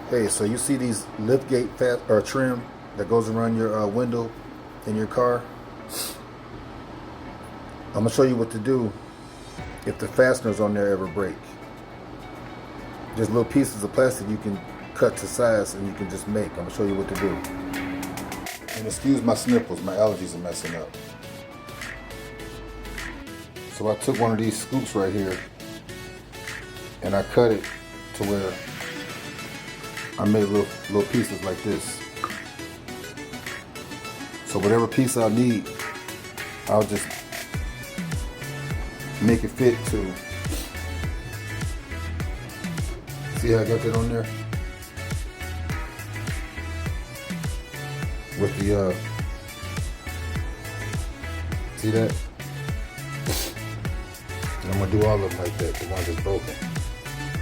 Hey, so you see these lift gate or trim that goes around your window in your car? I'm gonna show you what to do if the fasteners on there ever break. Just little pieces of plastic you can cut to size and you can just make. I'm gonna show you what to do. And excuse my sniffles, my allergies are messing up. So I took one of these scoops right here and I cut it to where I made little pieces like this. So whatever piece I need, I'll just make it fit to. See how I got that on there? With the, see that? And I'm gonna do all of them like that, the ones that's broken.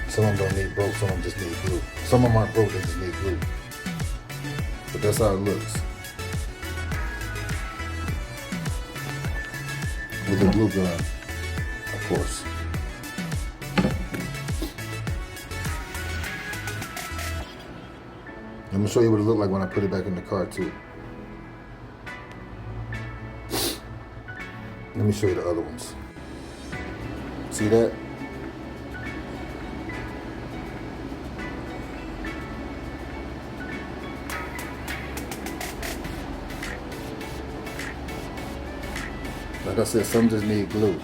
Some of them don't need broke, some of them just need glue. Some of them aren't broke, they just need glue. But that's how it looks. With a glue gun, of course. I'm gonna show you what it looked like when I put it back in the car too. Let me show you the other ones. See that? Like I said, some just need glue.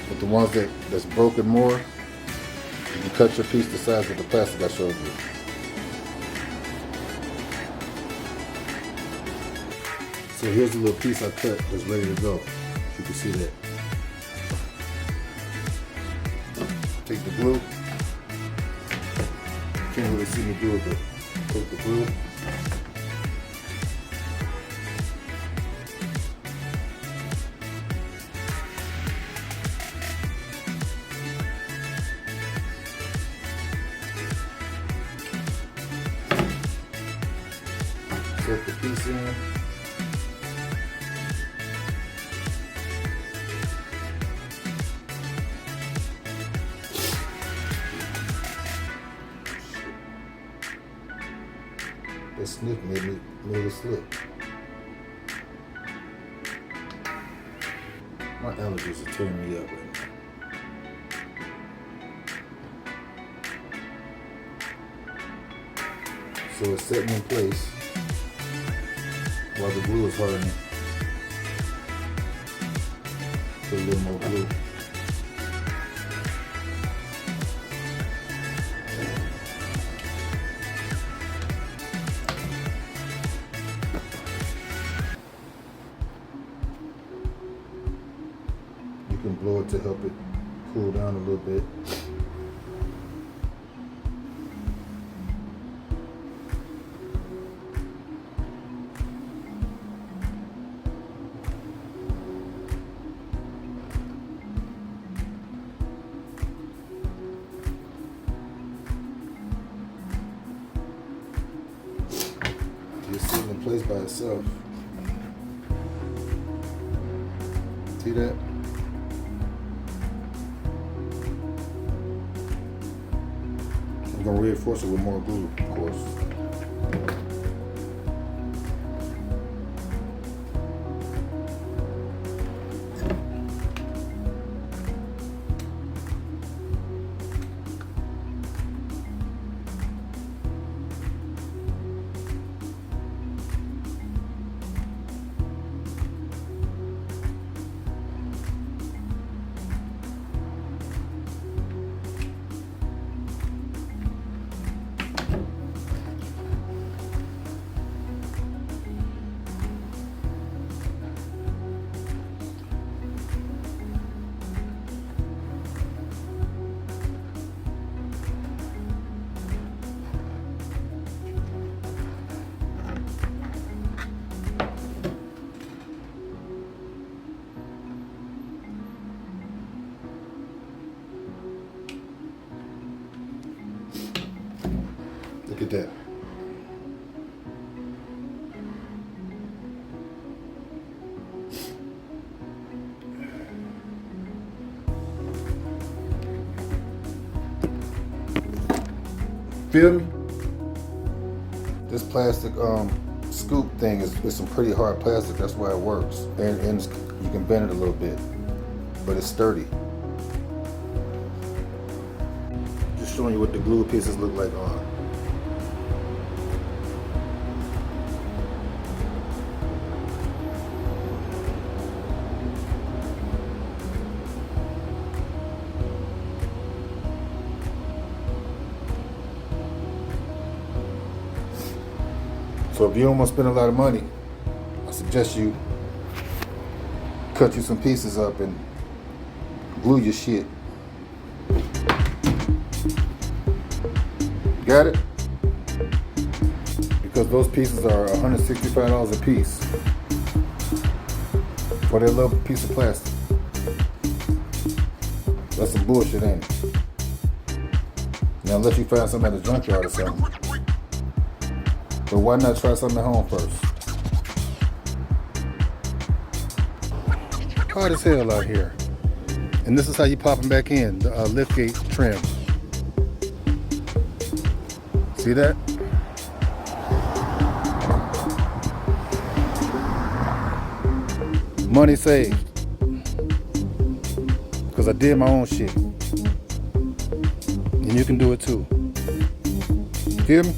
But the ones that's broken more, you can cut your piece the size of the plastic I showed you. So here's a little piece I cut that's ready to go. You can see that. Take the glue. Can't really see me do it, but take the glue. Set the piece in. That sniff made it slip. My allergies are tearing me up right now. So it's setting in place while the glue is hardening. Put a little more glue. You can blow it to help it cool down a little bit. It's sitting in place by itself. See that? I'm gonna reinforce it with more glue, of course. Look at that. feel me? This plastic scoop thing is some pretty hard plastic. That's why it works, and you can bend it a little bit, but it's sturdy. Just showing you what the glue pieces look like on. So if you don't want to spend a lot of money, I suggest you cut you some pieces up and glue your shit. Got it? Because those pieces are $165 a piece for that little piece of plastic. That's some bullshit, ain't it? Now unless you find something at the junkyard or something. But why not try something at home first? Hot as hell out here. And this is how you pop them back in, the liftgate trim. See that? Money saved. Because I did my own shit. And you can do it too. Feel me?